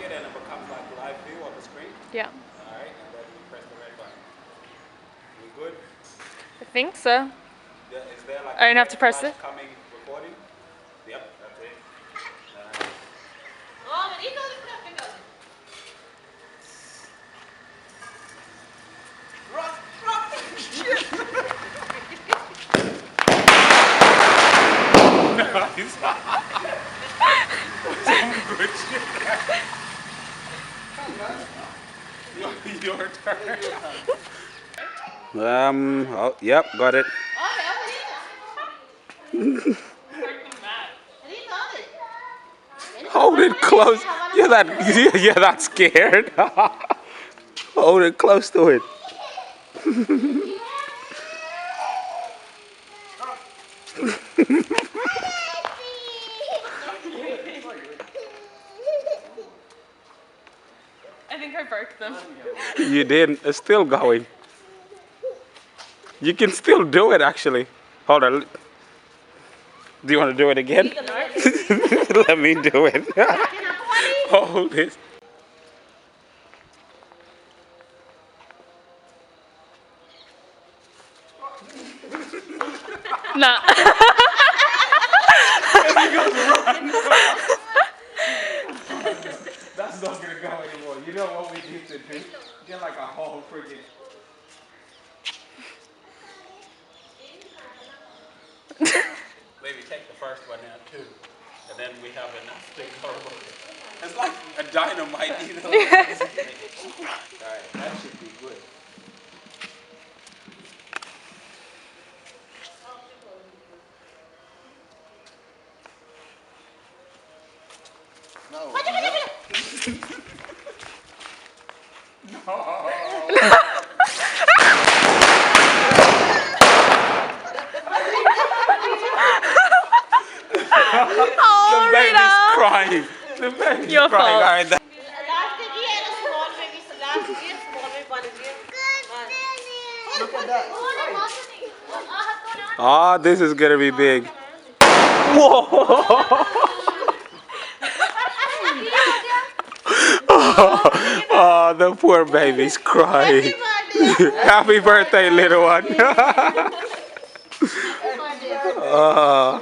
it and it becomes like live view on the screen. Yeah. Alright, and then we press the red button. We good? I think so. Is there like I don't a have to red press flash it. coming recording? Yep, that's it. Nice. Oh, maar die kan ik nog niet doen. Nice. Some good shit. Your turn. Oh, yep, got it. Oh, ja, maar die. Die kan ik. Hold it close. You're that scared. Hold it close to it. I think I broke them. You didn't. It's still going. You can still do it actually. Hold on. Do you want to do it again? Let me do it. Hold it. Nah. That's not gonna go anymore. You know what we need to do? Get like a whole friggin'. Maybe take the first one out too, and then we have enough to go. It's like a dynamite, you know. Alright, that should be good. Oh, The baby's Rita. crying. The baby's Your crying. fault. Alright, Laatste keer en een small baby. Laatste keer small baby van het weer. Look at that. oh, this is gonna be big. Whoa! Oh, the poor baby's crying. Happy birthday, little one. Oh.